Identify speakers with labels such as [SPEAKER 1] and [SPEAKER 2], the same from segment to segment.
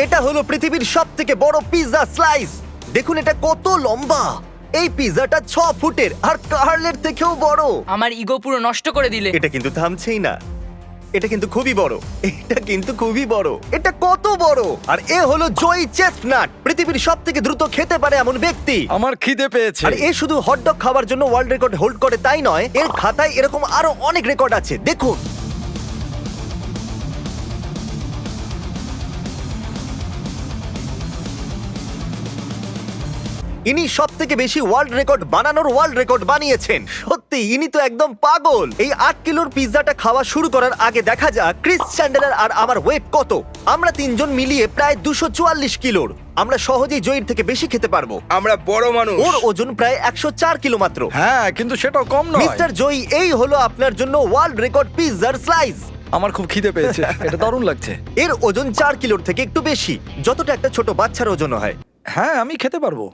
[SPEAKER 1] এটা হলো পৃথিবীর সব থেকে বড় পিৎজা স্লাইস। দেখুন এটা কত লম্বা। এই পিৎজাটা 6 ফুটের আর কার্লের থেকেও বড়।
[SPEAKER 2] আমার ইগো পুরো নষ্ট করে দিলে।
[SPEAKER 1] এটা কিন্তু থামছেই না, এটা কিন্তু খুবই বড়, এটা কিন্তু খুবই বড়। এটা কত বড়! আর এ হলো জয়ী চেস্টনাট, পৃথিবীর সব থেকে দ্রুত খেতে পারে এমন ব্যক্তি।
[SPEAKER 3] আমার খিদে পেয়েছে।
[SPEAKER 1] আর এ শুধু হটডগ খাওয়ার জন্য ওয়ার্ল্ড রেকর্ড হোল্ড করে তাই নয়, এর খাতায় এরকম আরো অনেক রেকর্ড আছে। দেখুন ইনি সব থেকে বেশি ওয়ার্ল্ড রেকর্ড বানানোর ওয়ার্ল্ড রেকর্ড বানিয়েছেন। সত্যি ইনি তো একদম পাগল। এই 8 কিলোর পিৎজাটা খাওয়া শুরু করার আগে দেখা যাক ক্রিস চ্যান্ডেলার আর আমার ওয়েট কত। আমরা তিনজন মিলিয়ে প্রায় 244 কিলোর। আমরা সহজেই জয়ীর থেকে বেশি খেতে পারবো।
[SPEAKER 4] আমরা বড় মানুষ।
[SPEAKER 1] ওর ওজন প্রায় 104 কিলো মাত্র।
[SPEAKER 3] হ্যাঁ, কিন্তু সেটাও কম নয়।
[SPEAKER 1] মিস্টার জয়ী, এই হলো আপনার জন্য ওয়ার্ল্ড রেকর্ড পিৎজার স্লাইস।
[SPEAKER 3] আমার খুব খিদে পেয়েছে, এটা দারুণ লাগছে।
[SPEAKER 1] এর ওজন 4 কিলোর থেকে একটু বেশি, যতটা একটা ছোট বাচ্চার ওজন হয়।
[SPEAKER 3] হ্যাঁ, আমি খেতে পারবো।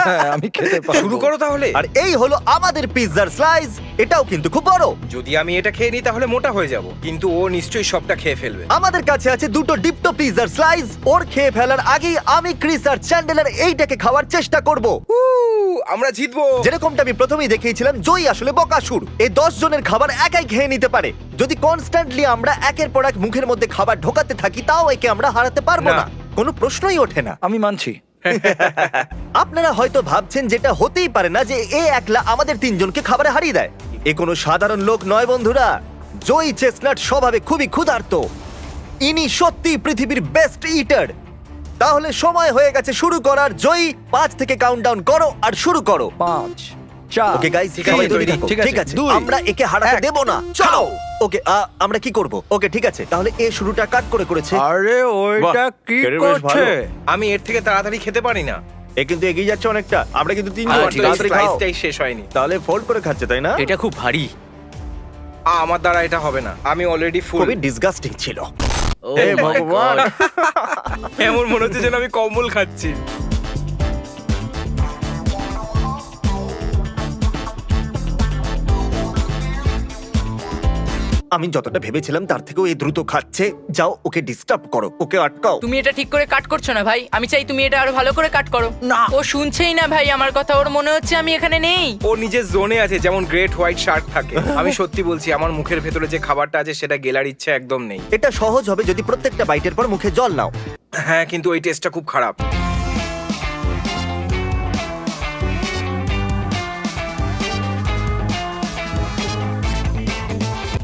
[SPEAKER 3] হ্যাঁ, আমি খেতে পারবো।
[SPEAKER 4] শুরু করো তাহলে।
[SPEAKER 1] আর এই হলো আমাদের পিৎজার স্লাইস। এটাও কিন্তু খুব বড়।
[SPEAKER 4] যদি আমি এটা খেয়ে নিই তাহলে মোটা হয়ে যাব, কিন্তু ও নিশ্চয়ই সবটা খেয়ে ফেলবে।
[SPEAKER 1] আমাদের কাছে আছে দুটো ডিপটো পিৎজার স্লাইস। ওর খেয়ে ফেলার আগেই আমি, ক্রিস আর চ্যান্ডেলার এইটাকে খাওয়ার চেষ্টা করব।
[SPEAKER 4] আমরা জিতবো।
[SPEAKER 1] যেরকমটা আমি প্রথমেই দেখিয়েছিলাম, জয়ী আসলে বকাসুর। এই 10 জনের খাবার একাই খেয়ে নিতে পারে। যদি কনস্ট্যান্টলি আমরা একের পর এক মুখের মধ্যে খাবার ঢোকাতে থাকি, তাও একে আমরা হারাতে পারবো না।
[SPEAKER 4] না।
[SPEAKER 1] কোনো প্রশ্নই ওঠে না।
[SPEAKER 3] আমি মানছি।
[SPEAKER 1] আপনারা হয়তো ভাবছেন যেটা হতেই পারে না যে এ একলা আমাদের তিনজনকে খাবারে হারিয়ে দেয়। এ কোনো সাধারণ লোক নয় বন্ধুরা। জয়ী চেস্টনাট স্বভাবে খুবই ক্ষুধার্ত। ইনি সত্যি পৃথিবীর বেস্ট ইটার। তাহলে সময় হয়ে গেছে শুরু করার। জয়ী 5 থেকে কাউন্টডাউন করো আর শুরু করো।
[SPEAKER 3] 5, 4।
[SPEAKER 1] ওকে গাইস,
[SPEAKER 4] ঠিক
[SPEAKER 1] সবাই
[SPEAKER 4] আছে,
[SPEAKER 1] তৈরি
[SPEAKER 4] তৈরি।
[SPEAKER 1] থাকো।
[SPEAKER 3] ঠিক আছে,
[SPEAKER 1] ঠিক আছে,
[SPEAKER 3] 2,
[SPEAKER 1] আমরা একে হারাতে
[SPEAKER 3] 1,
[SPEAKER 1] দেব না। চলো। ওকে, আমরা কি করব? ওকে ঠিক আছে, তাহলে এ শুরুটা কাট করে করেছে।
[SPEAKER 3] আরে ওইটা
[SPEAKER 1] বাহ,
[SPEAKER 3] কি
[SPEAKER 1] এটা বেশ
[SPEAKER 3] করছে?
[SPEAKER 1] ভালো।
[SPEAKER 4] আমি এর থেকে তাড়াতাড়ি খেতে পারি না।
[SPEAKER 1] এ কিন্তু এগিয়ে যাচ্ছে অনেকটা। আমরা কিন্তু তিনজন
[SPEAKER 4] আমার
[SPEAKER 1] আছি,
[SPEAKER 4] তো এই
[SPEAKER 1] তাড়াতাড়ি খাও।
[SPEAKER 4] স্লাইসটাই শেষ হয়নি।
[SPEAKER 1] তাহলে ফোল্ড করে খাচ্ছে তাই না?
[SPEAKER 5] এটা খুব ভারী।
[SPEAKER 4] আমার দ্বারা এটা হবে না, আমি অলরেডি ফুল।
[SPEAKER 1] খুবই ডিসগাস্টিং ছিল।
[SPEAKER 5] ও
[SPEAKER 1] হে
[SPEAKER 5] মাই
[SPEAKER 1] ভগবান।
[SPEAKER 5] গড।
[SPEAKER 4] এমন মনে হচ্ছে যেন আমি কম্বল খাচ্ছি।
[SPEAKER 1] আমি যতটা ভেবেছিলাম তার থেকেও এই দ্রুত খাচ্ছে। যাও ওকে ডিস্টার্ব করো, ওকে আটকাও।
[SPEAKER 2] তুমি এটা ঠিক করে কাট করছো না ভাই। আমি চাই তুমি এটা আরো ভালো করে কাট করো। না, ও শুনছেই না ভাই আমার কথা। ওর মনে হচ্ছে আমি এখানে নেই।
[SPEAKER 4] ও নিজের জোনে আছে, যেমন গ্রেট হোয়াইট শার্ক থাকে। আমি সত্যি বলছি, আমার মুখের ভেতরে যে খাবারটা আছে সেটা গেলার ইচ্ছা একদম নেই।
[SPEAKER 1] এটা সহজ হবে যদি প্রত্যেকটা বাইটের পর মুখে জল নাও।
[SPEAKER 4] হ্যাঁ, কিন্তু ওই টেস্টটা খুব খারাপ।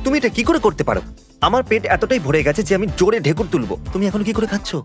[SPEAKER 1] তুমি এটা কি করে করতে পারো? আমার পেট এতটাই ভরে গেছে যে আমি জোরে ঢেকুর তুলবো। তুমি এখন কি করে খাচ্ছো?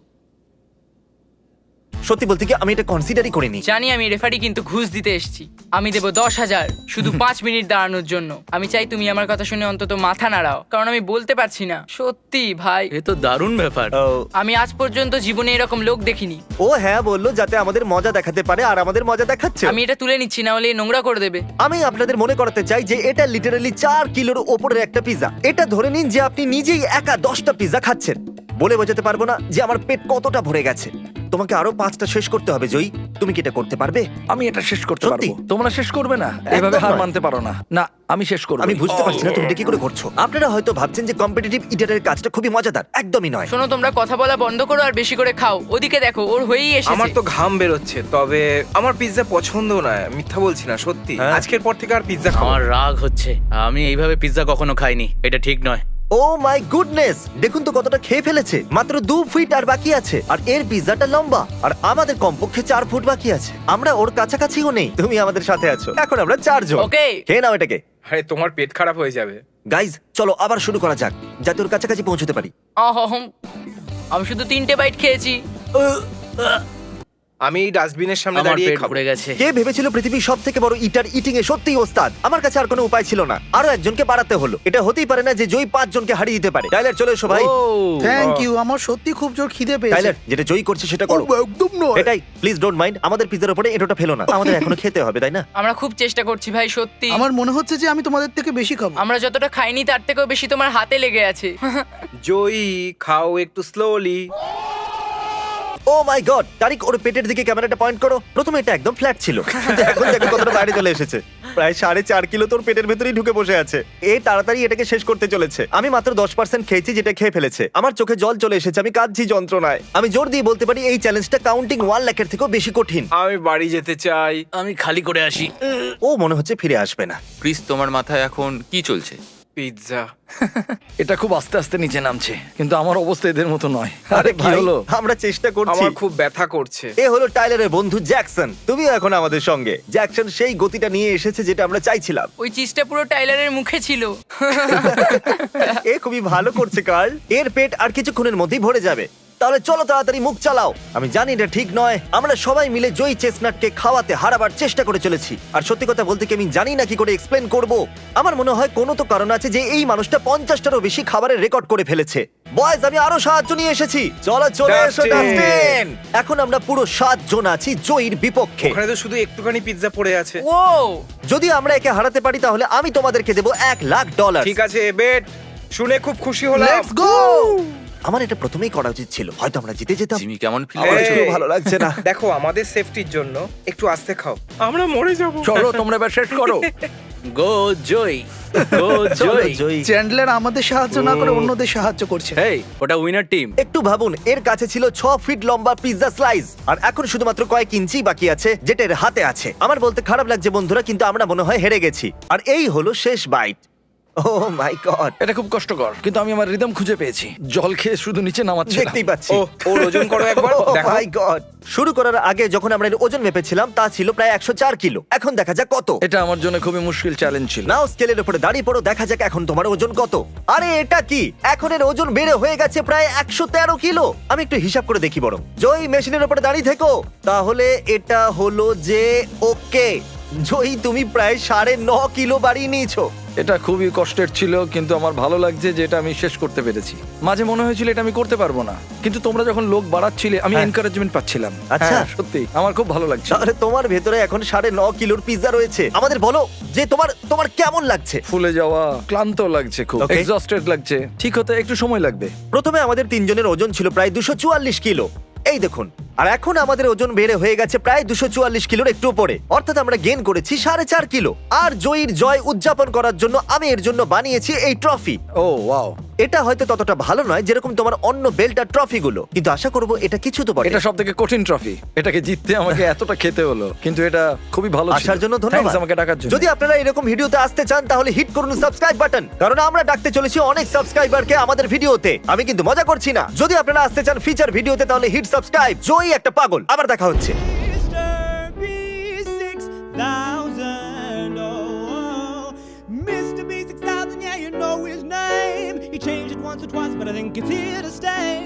[SPEAKER 1] সত্যি বলতে কি আমি এটা কনসিডারই করিনি।
[SPEAKER 2] জানি আমি রেফারি, কিন্তু ঘুষ দিতে এসেছি। আমি দেবো 10,000 শুধু 5 মিনিট দাঁড়ানোর জন্য। আমি চাই তুমি আমার কথা শুনে অন্তত মাথা নাড়াও, কারণ আমি বলতে পারছি না। সত্যি ভাই,
[SPEAKER 5] এ তো দারুণ ব্যাপার।
[SPEAKER 1] ও,
[SPEAKER 2] আমি আজ পর্যন্ত জীবনে এরকম লোক দেখিনি।
[SPEAKER 1] ও হ্যাঁ বললো যাতে আমাদের মজা দেখাতে পারে, আর আমাদের মজা দেখাচ্ছে।
[SPEAKER 2] আমি এটা তুলে নিচ্ছি, না হলে এ নোংরা করে দেবে।
[SPEAKER 1] আমি আপনাদের মনে করাতে চাই যে এটা লিটারালি 4 কিলোর ওপরের একটা পিৎজা। এটা ধরে নিন যে আপনি নিজেই একা 10টা পিৎজা খাচ্ছেন। বলে বোঝাতে পারবো না যে আমার পেট কতটা ভরে গেছে। তোমাকে আরো 5টা শেষ করতে হবে জয়ী। তুমি কি এটা করতে পারবে?
[SPEAKER 3] আমি এটা শেষ করতে
[SPEAKER 1] সত্যি?
[SPEAKER 3] পারবো। তোমরা শেষ করবে না, এভাবে হার
[SPEAKER 1] নয়।
[SPEAKER 3] মানতে পারো না। না, আমি শেষ করব।
[SPEAKER 1] আমি বুঝতে পারছি না তুমি এটা কি করে করছো। আপনারা হয়তো ভাবছেন যে কম্পিটিটিভ ইটারের কাজটা খুবই মজাদার। একদমই নয়।
[SPEAKER 2] শোনো, তোমরা কথা বলা বন্ধ করো আর বেশি করে খাও। ওদিকে দেখো, ওর হয়েই এসেছে।
[SPEAKER 4] আমার তো ঘাম বেরোচ্ছে, তবে আমার পিৎজা পছন্দ না। মিথ্যা বলছি না, সত্যি।
[SPEAKER 1] হ্যাঁ।
[SPEAKER 4] আজকের পর থেকে আর পিৎজা খাবো
[SPEAKER 5] আমার
[SPEAKER 4] না।
[SPEAKER 5] রাগ হচ্ছে। আমি এইভাবে পিৎজা কখনো খাইনি, এটা ঠিক নয়।
[SPEAKER 1] ও মাই গুডনেস, দেখুন তো কতটা খেয়ে ফেলেছে। মাত্র 2 ফিট আর বাকি আছে। আর এর পিৎজাটা লম্বা, আর আমাদের কমপক্ষে 4 ফুট বাকি আছে। আমরা ওর কাছাকাছিও নেই। তুমি আমাদের সাথে আছো। এখন আমরা 4 জন।
[SPEAKER 2] ওকে।
[SPEAKER 1] খেয়ে নাও এটাকে।
[SPEAKER 4] আরে তোমার পেট খারাপ হয়ে যাবে।
[SPEAKER 1] গাইজ চলো আবার শুরু করা যাক, যাতে ওর কাছাকাছি পৌঁছতে পারি।
[SPEAKER 2] অহম, আমি শুধু 3টে বাইট খেয়েছি।
[SPEAKER 4] আমি এই ডাস্টবিনের সামনে
[SPEAKER 5] আমার
[SPEAKER 4] দাঁড়িয়ে
[SPEAKER 5] পেট
[SPEAKER 4] খাবো।
[SPEAKER 5] ভরে গেছে।
[SPEAKER 1] কে ভেবেছিল পৃথিবীর সব থেকে বড় ইটার ইটিং এ সত্যিই ওস্তাদ? আমার কাছে আর কোনো উপায় ছিল না, আরো একজনকে বাড়াতে হলো। এটা হতেই পারে না যে জয়ী 5 জনকে হারিয়ে দিতে পারে। টাইলার চলে এসো ভাই।
[SPEAKER 5] ও
[SPEAKER 6] থ্যাংক ইউ, আমার সত্যি খুব জোর খিদে পেয়েছে।
[SPEAKER 1] টাইলার যেটা জয়ী করছে সেটা করো।
[SPEAKER 6] ও, একদম নয়।
[SPEAKER 1] এটাই, প্লিজ ডোন্ট মাইন্ড। আমাদের পিৎজার উপরে এটোটা ফেলো না। আমাদের এখনো খেতে হবে তাই না?
[SPEAKER 2] আমরা খুব চেষ্টা করছি ভাই, সত্যি।
[SPEAKER 6] আমার মনে হচ্ছে যে আমি তোমাদের থেকে বেশি খাবো।
[SPEAKER 2] আমরা যতটা খাইনি তার থেকেও বেশি তোমার হাতে লেগে আছে।
[SPEAKER 4] জয়ী, খাও একটু স্লোলি।
[SPEAKER 1] ও মাই গড, তারিক ওর পেটের দিকে ক্যামেরাটা পয়েন্ট করো। প্রথমে এটা একদম ফ্ল্যাট ছিল, কিন্তু এখন দেখো কতটা বাইরে চলে এসেছে। প্রায় 4.5 কিলো তোর পেটের ভেতরেই ঢুকে বসে আছে। এ তাড়াতাড়ি এটাকে শেষ করতে চলেছে। আমি মাত্র 10% খেয়েছি, যেটা খেয়ে ফেলেছে। আমার চোখে জল চলে এসেছে, আমি কাঁদছি যন্ত্রণায়। আমি জোর দিয়ে বলতে পারি এই চ্যালেঞ্জটা কাউন্টিং 1 লাখের থেকেও বেশি কঠিন।
[SPEAKER 4] আমি বাড়ি যেতে চাই।
[SPEAKER 5] আমি খালি করে আসি।
[SPEAKER 1] ও মনে হচ্ছে ফিরে আসবে না।
[SPEAKER 7] ক্রিস, তোমার মাথায় এখন কি চলছে?
[SPEAKER 4] পিৎজা।
[SPEAKER 3] এটা খুব আস্তে আস্তে নিচে নামছে, কিন্তু আমার অবস্থা এদের মতো নয়। আরে কি
[SPEAKER 1] ভাই,
[SPEAKER 3] হলো?
[SPEAKER 1] আমরা চেষ্টা করছি।
[SPEAKER 4] আমার খুব ব্যথা করছে।
[SPEAKER 1] এ হলো টাইলারের বন্ধু জ্যাকসন। তুমিও এখন আমাদের সঙ্গে। জ্যাকসন সেই গতিটা নিয়ে এসেছে যেটা আমরা চাইছিলাম।
[SPEAKER 2] ওই চিজটা পুরো টাইলারের মুখে ছিল।
[SPEAKER 1] এ খুবই ভালো করছে কার্ল। এর পেট আর কিছুক্ষণের মধ্যেই ভরে যাবে। তাহলে চলো তাড়াতাড়ি মুখ চালাও। আমি জানি এটা ঠিক নয়। আমরা সবাই মিলে জয়ী চেস্টনাটকে খাওয়াতে হারাবার চেষ্টা করে চলেছি। আর সত্যি কথা বলতে কি আমি জানি না কি করে এক্সপ্লেন করব। আমার মনে হয় কোনো তো কারণ আছে যে এই মানুষটা 50টারও বেশি খাবারের রেকর্ড করে ফেলেছে। বয়েজ, আমি আরো সাহায্য নিয়ে এসেছি। চলো চলে এসো
[SPEAKER 4] ডাস্টিন।
[SPEAKER 1] ডাস্টিন। এখন আমরা পুরো 7 জন আছি জয়ীর বিপক্ষে।
[SPEAKER 4] ওখানে তো শুধু একটুখানি পিৎজা পড়ে আছে।
[SPEAKER 2] ও
[SPEAKER 1] যদি আমরা একে হারাতে পারি তাহলে আমি তোমাদেরকে দেবো $1,00,000।
[SPEAKER 4] ঠিক আছে বেট, শুনে খুব খুশি হলাম।
[SPEAKER 6] Let's go.
[SPEAKER 1] আমার এটা প্রথমেই করা উচিত ছিল, হয়তো আমরা জিতে যেতাম।
[SPEAKER 7] জিমি কেমন ফিল
[SPEAKER 1] আমার
[SPEAKER 7] করছো?
[SPEAKER 1] একটুও ভালো লাগছে না।
[SPEAKER 4] দেখো, আমাদের সেফটির জন্য একটু আস্তে খাও, আমরা মরে যাব।
[SPEAKER 3] চলো তোমরা এবার সেট করো।
[SPEAKER 5] গো জয়, গো
[SPEAKER 1] চলো,
[SPEAKER 5] জয়।
[SPEAKER 1] জয়ী।
[SPEAKER 6] চ্যান্ডলার আমাদের সাহায্য না করে অন্যদের সাহায্য করছে।
[SPEAKER 5] হেই, ওটা উইনার টিম।
[SPEAKER 1] একটু ভাবুন, এর কাছে ছিল 6 ফিট লম্বা পিৎজা স্লাইস, আর এখন শুধুমাত্র কয়েক ইঞ্চি বাকি আছে যেটা এর হাতে আছে। আমার বলতে খারাপ লাগছে বন্ধুরা, কিন্তু আমরা মনে হয় হেরে গেছি। আর এই হলো শেষ বাইট। ও মাই গড,
[SPEAKER 3] এটা খুব কষ্টকর, কিন্তু আমি আমার রিদম খুঁজে পেয়েছি। জল খেয়ে শুধু নিচে নামাচ্ছি।
[SPEAKER 1] দেখতেই পাচ্ছি।
[SPEAKER 4] ও, ওর ওজন করো একবার, দেখো।
[SPEAKER 1] মাই গড। শুরু করার আগে যখন আমরা এর ওজন মেপেছিলাম তা ছিল প্রায় 104 কিলো। এখন দেখা যাক কত।
[SPEAKER 3] এটা আমার জন্য খুবই মুশকিল চ্যালেঞ্জ ছিল।
[SPEAKER 1] নাও স্কেলের উপরে দাঁড়িয়ে পড়ো, দেখা যাক এখন তোমার ওজন কত। আরে এটা কি, এখন এর ওজন বেড়ে হয়ে গেছে প্রায় 113 কিলো। আমি একটু হিসাব করে দেখি বরং। জয়ী, মেশিনের উপরে দাঁড়িয়ে থেকো। তাহলে এটা হলো যে ওকে জয়ী, তুমি প্রায় 9.5 কিলো বাড়িয়ে নিয়েছো।
[SPEAKER 3] এটা খুবই কষ্টের ছিল, কিন্তু আমার ভালো লাগছে যে এটা আমি শেষ করতে পেরেছি। মাঝে মনে হয়েছিল এটা আমি করতে পারবো না, কিন্তু তোমরা যখন লোক বাড়াচ্ছিলে আমি
[SPEAKER 1] হ্যাঁ।
[SPEAKER 3] এনকারেজমেন্ট পাচ্ছিলাম।
[SPEAKER 1] আচ্ছা।
[SPEAKER 3] হ্যাঁ, সত্যি আমার খুব ভালো লাগছে।
[SPEAKER 1] তাহলে তোমার ভেতরে এখন 9.5 কিলোর পিৎজা রয়েছে। আমাদের বলো যে তোমার কেমন লাগছে।
[SPEAKER 3] ফুলে যাওয়া, ক্লান্ত লাগছে, খুব
[SPEAKER 1] Okay.
[SPEAKER 3] এক্সস্টেড লাগছে। ঠিক হতে একটু সময় লাগবে।
[SPEAKER 1] প্রথমে আমাদের তিনজনের ওজন ছিল প্রায় 244 কিলো, এই দেখুন। আর এখন আমাদের ওজন বেড়ে হয়ে গেছে প্রায় 244 কিলোর একটু উপরে, অর্থাৎ আমরা গেইন করেছি 4.5 কিলো। আর জয়ীর জয় উদযাপন করার জন্য আমি এর জন্য বানিয়েছি এই ট্রফি।
[SPEAKER 3] ও ওয়াও,
[SPEAKER 1] এটা হয়তো ততটা ভালো নয় যেরকম তোমার অন্য বেল্ট আর ট্রফি গুলো, কিন্তু আশা করবো এটা কিছু তো বটে।
[SPEAKER 3] এটা সবথেকে কঠিন ট্রফি। এটাকে জিততে আমাকে এতটা খেতে হলো, কিন্তু এটা খুবই ভালো ছিল।
[SPEAKER 1] আসার জন্য ধন্যবাদ।
[SPEAKER 3] Thanks আমাকে ডাকার জন্য।
[SPEAKER 1] যদি আপনারা এরকম ভিডিওতে আসতে চান তাহলে হিট করুন সাবস্ক্রাইব বাটন, কারণ আমরা ডাকতে চলেছি অনেক সাবস্ক্রাইবারকে আমাদের ভিডিওতে। আমি কিন্তু মজা করছি না। যদি আপনারা আসতে চান ফিচার ভিডিওতে তাহলে হিট সাবস্ক্রাইব। জয়ী একটা পাগল। আবার দেখা হচ্ছে।
[SPEAKER 8] Mr. B6000, oh, Mr. B6000, yeah, you know his name. He changed it once or twice, but I think it's here to stay.